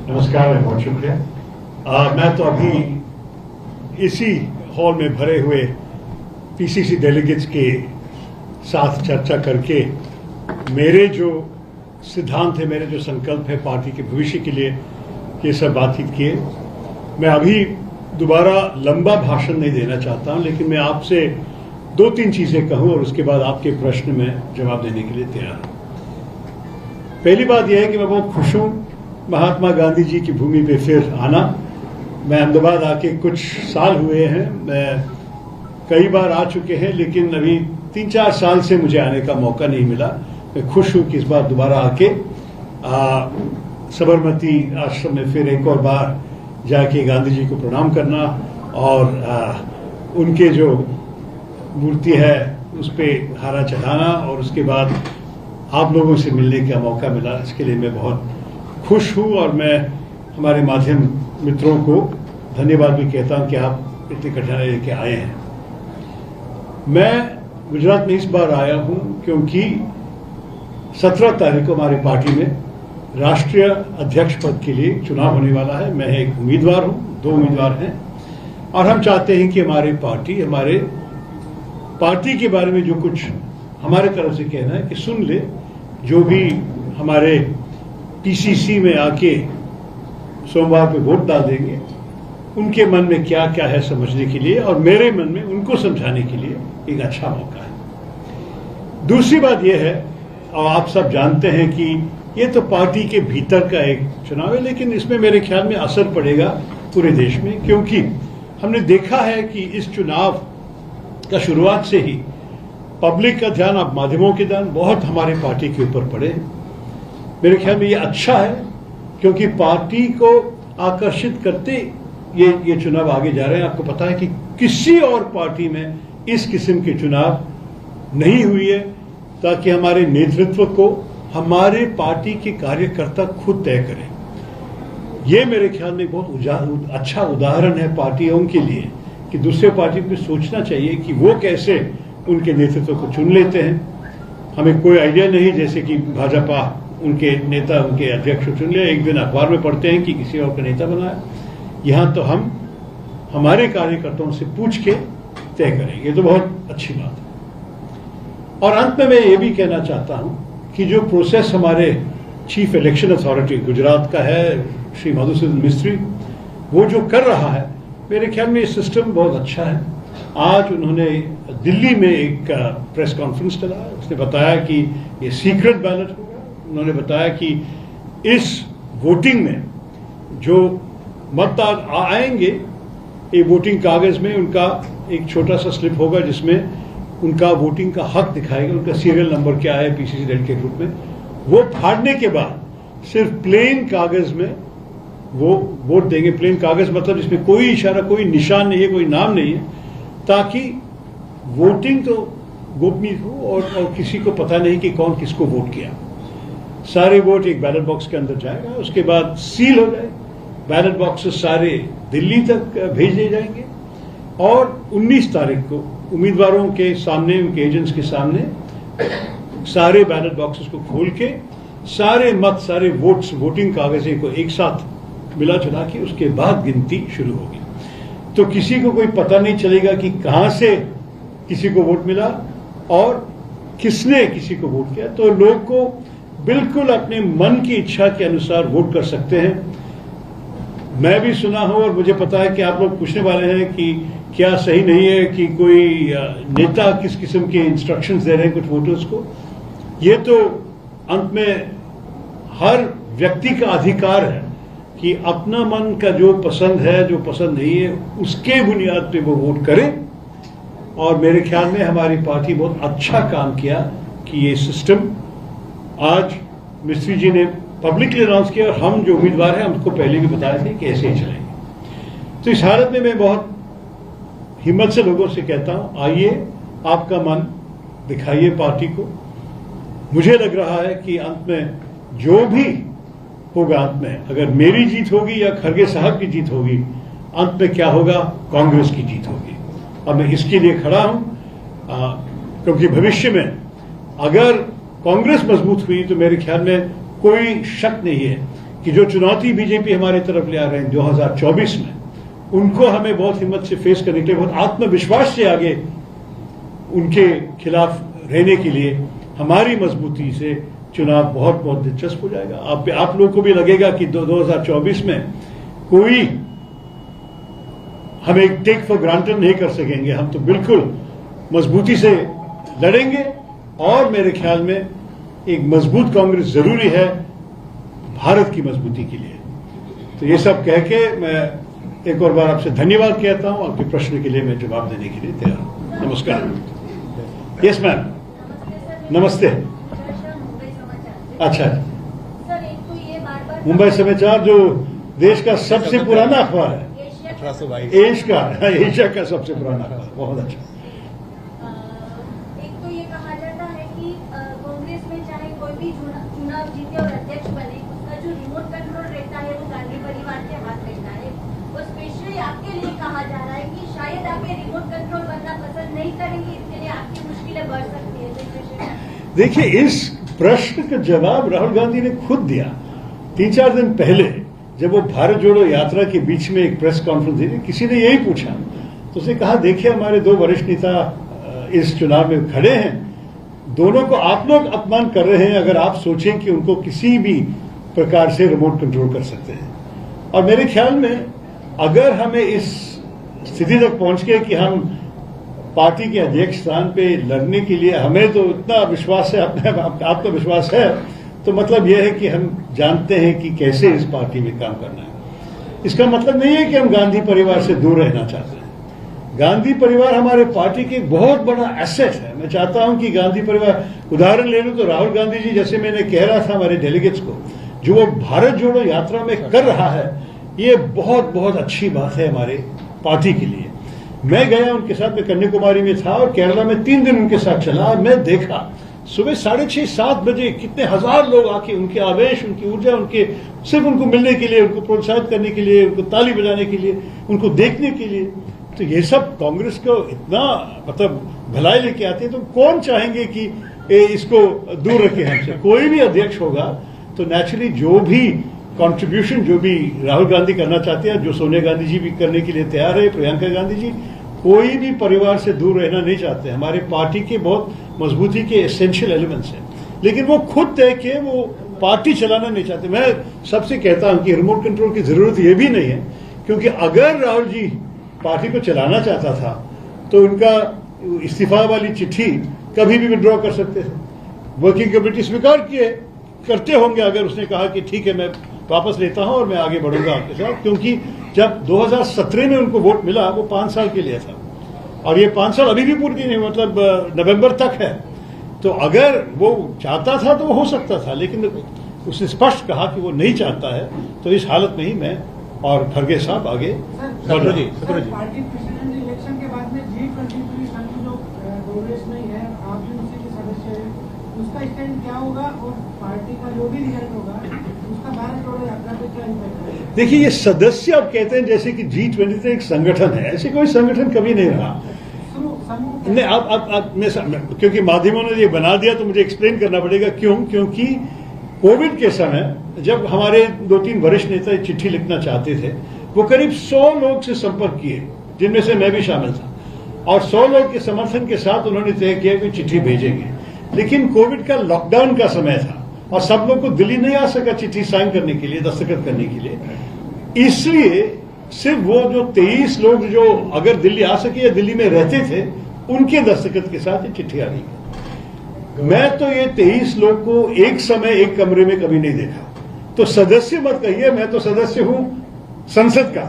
नमस्कार, बहुत शुक्रिया। मैं तो अभी इसी हॉल में भरे हुए पीसीसी डेलीगेट्स के साथ चर्चा करके मेरे जो सिद्धांत है, मेरे जो संकल्प है पार्टी के भविष्य के लिए, ये सब बातचीत किए। मैं अभी दोबारा लंबा भाषण नहीं देना चाहता हूं, लेकिन मैं आपसे 2-3 चीजें कहूं और उसके बाद आपके प्रश्न में जवाब देने के लिए तैयार हूं। पहली बात यह है कि मैं बहुत खुश हूं महात्मा गांधी जी की भूमि पे फिर आना। मैं अहमदाबाद आके कुछ साल हुए हैं, मैं कई बार आ चुके हैं, लेकिन अभी 3-4 साल से मुझे आने का मौका नहीं मिला। मैं खुश हूं कि इस बार दोबारा आके साबरमती आश्रम में फिर एक और बार जाके गांधी जी को प्रणाम करना और उनके जो मूर्ति है उस पर हारा चढ़ाना और उसके बाद आप लोगों से मिलने का मौका मिला, इसके लिए मैं बहुत खुश हूँ। और मैं हमारे माध्यम मित्रों को धन्यवाद भी कहता हूँ कि आप इतनी कठिनाई लेके आए हैं। मैं गुजरात में इस बार आया हूँ क्योंकि 17 तारीख को हमारी पार्टी में राष्ट्रीय अध्यक्ष पद के लिए चुनाव होने वाला है। मैं एक उम्मीदवार हूँ, 2 उम्मीदवार हैं, और हम चाहते हैं कि हमारे पार्टी के बारे में जो कुछ हमारे तरफ से कहना है कि सुन ले, जो भी हमारे पीसीसी में आके सोमवार पे वोट डाल देंगे, उनके मन में क्या क्या है समझने के लिए और मेरे मन में उनको समझाने के लिए एक अच्छा मौका है। दूसरी बात यह है, और आप सब जानते हैं कि ये तो पार्टी के भीतर का एक चुनाव है, लेकिन इसमें मेरे ख्याल में असर पड़ेगा पूरे देश में, क्योंकि हमने देखा है कि इस चुनाव का शुरुआत से ही पब्लिक का ध्यान, अब माध्यमों के ध्यान बहुत हमारे पार्टी के ऊपर पड़े। मेरे ख्याल में ये अच्छा है, क्योंकि पार्टी को आकर्षित करते ये चुनाव आगे जा रहे हैं। आपको पता है कि किसी और पार्टी में इस किस्म के चुनाव नहीं हुई है, ताकि हमारे नेतृत्व को हमारे पार्टी के कार्यकर्ता खुद तय करें। ये मेरे ख्याल में बहुत अच्छा उदाहरण है पार्टियों के लिए कि दूसरे पार्टी को सोचना चाहिए कि वो कैसे उनके नेतृत्व को चुन लेते हैं। हमें कोई आइडिया नहीं, जैसे कि भाजपा उनके नेता, उनके अध्यक्ष चुन लिया, एक दिन अखबार में पढ़ते हैं कि किसी और का नेता बनाया। यहाँ तो हम हमारे कार्यकर्ताओं से पूछ के तय करेंगे, ये तो बहुत अच्छी बात है। और अंत में मैं ये भी कहना चाहता हूँ कि जो प्रोसेस हमारे चीफ इलेक्शन अथॉरिटी गुजरात का है, श्री मधुसूदन मिस्त्री, वो जो कर रहा है, मेरे ख्याल में ये सिस्टम बहुत अच्छा है। आज उन्होंने दिल्ली में एक प्रेस कॉन्फ्रेंस चलाया, उसने बताया कि ये सीक्रेट बैलेट होगा। उन्होंने बताया कि इस वोटिंग में जो मतदार आएंगे, ये वोटिंग कागज में उनका एक छोटा सा स्लिप होगा जिसमें उनका वोटिंग का हक दिखाएगा, उनका सीरियल नंबर क्या है पीसीसी डेल के ग्रुप में। वो फाड़ने के बाद सिर्फ प्लेन कागज में वो वोट देंगे। प्लेन कागज मतलब जिसमें कोई इशारा, कोई निशान नहीं है, कोई नाम नहीं है, ताकि वोटिंग तो गोपनीय हो और किसी को पता नहीं कि कौन किसको वोट किया। सारे वोट एक बैलेट बॉक्स के अंदर जाएगा, उसके बाद सील हो जाए, बैलेट बॉक्सेस सारे दिल्ली तक भेज दिए जाएंगे और 19 तारीख को उम्मीदवारों के सामने, उनके एजेंट्स के सामने सारे बैलेट बॉक्सेस को खोल के सारे मत, सारे वोट्स, वोटिंग कागज़े को एक साथ मिला जुला के उसके बाद गिनती शुरू होगी। तो किसी को कोई पता नहीं चलेगा कि कहां से किसी को वोट मिला और किसने किसी को वोट किया। तो लोग को बिल्कुल अपने मन की इच्छा के अनुसार वोट कर सकते हैं। मैं भी सुना हूं और मुझे पता है कि आप लोग पूछने वाले हैं कि क्या सही नहीं है कि कोई नेता किस किस्म के इंस्ट्रक्शंस दे रहे हैं कुछ वोटर्स को। ये तो अंत में हर व्यक्ति का अधिकार है कि अपना मन का जो पसंद है, जो पसंद नहीं है, उसके बुनियाद पे वो वोट करे। और मेरे ख्याल में हमारी पार्टी बहुत अच्छा काम किया कि ये सिस्टम आज मिस्त्री जी ने पब्लिकली अनाउंस किया और हम जो उम्मीदवार हैं हमको पहले भी बताए थे कि ऐसे ही चलेंगे। तो इस हालत में मैं बहुत हिम्मत से लोगों से कहता हूं, आइए, आपका मन दिखाइए पार्टी को। मुझे लग रहा है कि अंत में जो भी होगा, अंत में अगर मेरी जीत होगी या खड़गे साहब की जीत होगी, अंत में क्या होगा, कांग्रेस की जीत होगी। अब मैं इसके लिए खड़ा हूं, क्योंकि भविष्य में अगर कांग्रेस मजबूत हुई तो मेरे ख्याल में कोई शक नहीं है कि जो चुनौती बीजेपी हमारे तरफ ले आ रहे हैं 2024 में, उनको हमें बहुत हिम्मत से फेस करने के लिए, बहुत आत्मविश्वास से आगे उनके खिलाफ रहने के लिए हमारी मजबूती से चुनाव बहुत बहुत दिलचस्प हो जाएगा। आप लोगों को भी लगेगा कि 2024 में कोई हमें टेक फॉर ग्रांटेड नहीं कर सकेंगे। हम तो बिल्कुल मजबूती से लड़ेंगे और मेरे ख्याल में एक मजबूत कांग्रेस जरूरी है भारत की मजबूती के लिए। तो ये सब कह के मैं एक और बार आपसे धन्यवाद कहता हूं। आपके प्रश्न के लिए मैं जवाब देने के लिए तैयार हूं। नमस्कार। Yes ma'am. नमस्ते। अच्छा, मुंबई समाचार जो देश का सबसे पुराना अखबार है, 1822 एशिया का सबसे पुराना अखबार। बहुत अच्छा। एक तो ये कहा जाता है कि कांग्रेस में चाहे कोई भी चुनाव जीते और अध्यक्ष बने, उसका जो रिमोट कंट्रोल रहता है वो गांधी परिवार के हाथ रहता है। वो स्पेशली आपके लिए कहा जा रहा है कि शायद आप ये रिमोट कंट्रोल बनना पसंद नहीं करेंगे, इसके लिए आपकी मुश्किलें बढ़ सकती है। देखिए, इस प्रश्न का जवाब राहुल गांधी ने खुद दिया 3-4 दिन पहले, जब वो भारत जोड़ो यात्रा के बीच में एक प्रेस कॉन्फ्रेंस दी। किसी ने यही पूछा तो उसने कहा, देखिए हमारे 2 वरिष्ठ नेता इस चुनाव में खड़े हैं, दोनों को आप लोग अपमान कर रहे हैं अगर आप सोचें कि उनको किसी भी प्रकार से रिमोट कंट्रोल कर सकते हैं। और मेरे ख्याल में अगर हमें इस स्थिति तक पहुंच गए कि हम पार्टी के अध्यक्ष स्थान पे लड़ने के लिए हमें तो इतना विश्वास है, अपने आपका विश्वास है, तो मतलब यह है कि हम जानते हैं कि कैसे इस पार्टी में काम करना है। इसका मतलब नहीं है कि हम गांधी परिवार से दूर रहना चाहते हैं। गांधी परिवार हमारे पार्टी की एक बहुत बड़ा एसेट है। मैं चाहता हूं कि गांधी परिवार, उदाहरण ले लूं तो राहुल गांधी जी, जैसे मैंने कह रहा था हमारे डेलीगेट्स को, जो वो भारत जोड़ो यात्रा में कर रहा है, ये बहुत बहुत अच्छी बात है हमारे पार्टी के लिए। मैं गया उनके साथ, मैं कन्याकुमारी में था और केरला में 3 दिन उनके साथ चला और मैं देखा सुबह 6:30-7 बजे कितने हजार लोग आके उनके आवेश, उनकी ऊर्जा, उनके सिर्फ उनको मिलने के लिए, उनको प्रोत्साहित करने के लिए, उनको ताली बजाने के लिए, उनको देखने के लिए। तो ये सब कांग्रेस को इतना मतलब भलाई लेके आते हैं। तो कौन चाहेंगे कि इसको दूर रखे हमसे। कोई भी अध्यक्ष होगा तो नेचुरली जो भी कंट्रीब्यूशन जो भी राहुल गांधी करना चाहते हैं, जो सोनिया गांधी जी भी करने के लिए तैयार है, प्रियंका गांधी जी, कोई भी परिवार से दूर रहना नहीं चाहते। हमारे पार्टी के बहुत मजबूती के एसेंशियल एलिमेंट्स हैं, लेकिन वो खुद तय के वो पार्टी चलाना नहीं चाहते। मैं सबसे कहता हूं कि रिमोट कंट्रोल की जरूरत ये भी नहीं है, क्योंकि अगर राहुल जी पार्टी को चलाना चाहता था तो उनका इस्तीफा वाली चिट्ठी कभी भी विड्रॉ कर सकते थे। वर्किंग कमेटी स्वीकार करते होंगे अगर उसने कहा कि ठीक है, मैं वापस लेता हूं और मैं आगे बढ़ूंगा आपके साथ। क्योंकि जब 2017 में उनको वोट मिला, वो 5 साल के लिए था और ये 5 साल अभी भी पूरी नहीं, मतलब नवंबर तक है। तो अगर वो चाहता था तो वो हो सकता था, लेकिन उसने स्पष्ट कहा कि वो नहीं चाहता है। तो इस हालत में ही मैं और खड़गे साहब आगे बढ़ रहे हैं। पार्टी प्रेसिडेंट इलेक्शन के बाद में G23 संघ जो कांग्रेस में है, आप भी उसी के सदस्य हैं, उसका स्टैंड क्या होगा और पार्टी का जो भी रिजल्ट होगा उसका भारत जोड़ो यात्रा पे क्या इम्पैक्ट है? देखिए, ये सदस्य आप कहते हैं जैसे कि G23 एक संगठन है, ऐसे कोई संगठन कभी नहीं रहा। नहीं, आप मैं क्योंकि माध्यमों ने ये बना दिया तो मुझे एक्सप्लेन करना पड़ेगा क्यों। क्योंकि कोविड के समय जब हमारे 2-3 वरिष्ठ नेता चिट्ठी लिखना चाहते थे, वो करीब 100 लोग से संपर्क किए, जिनमें से मैं भी शामिल था, और 100 लोग के समर्थन के साथ उन्होंने तय किया कि चिट्ठी भेजेंगे। लेकिन कोविड का लॉकडाउन का समय था और सब लोग को दिल्ली नहीं आ सका चिट्ठी साइन करने के लिए, दस्तखत करने के लिए। इसलिए सिर्फ वो जो 23 लोग जो अगर दिल्ली आ सके या दिल्ली में रहते थे, उनके दस्तखत के साथ ये चिट्ठी आ गई। मैं तो ये 23 लोग को एक समय एक कमरे में कभी नहीं देखा। तो सदस्य मत कहिए, मैं तो सदस्य हूं संसद का,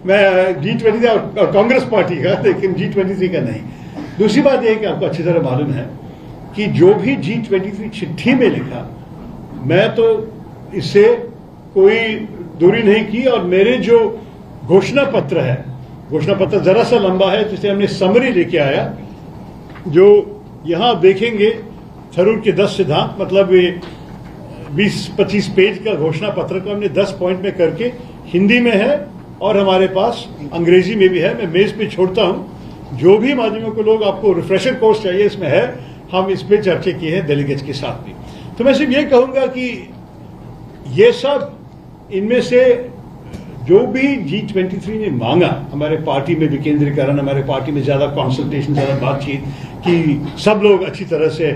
मैं G20 और कांग्रेस पार्टी का, लेकिन G23 का नहीं। दूसरी बात यह कि आपको अच्छी तरह मालूम है कि जो भी G23 चिट्ठी में लिखा, मैं तो इससे कोई दूरी नहीं की। और मेरे जो घोषणा पत्र है, घोषणा पत्र जरा सा लंबा है, जिसे हमने समरी लेके आया, जो यहां देखेंगे थरूर के 10 सिद्धांत, मतलब 20-25 पेज का घोषणा पत्र को हमने 10 पॉइंट में करके हिंदी में है और हमारे पास अंग्रेजी में भी है। मैं मेज पे छोड़ता हूं, जो भी माध्यमों को लोग आपको रिफ्रेशर कोर्स चाहिए इसमें है, हम इस पे चर्चा किए हैं डेलीगेट्स के साथ भी। तो मैं सिर्फ ये कहूंगा कि ये सब इनमें से जो भी G23 ने मांगा, हमारे पार्टी में विकेंद्रीकरण, हमारे पार्टी में ज्यादा कंसल्टेशन, ज्यादा बातचीत कि सब लोग अच्छी तरह से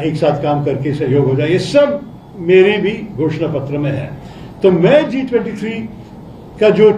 एक साथ काम करके सहयोग हो जाए, ये सब मेरे भी घोषणा पत्र में है। तो मैं G23 का जो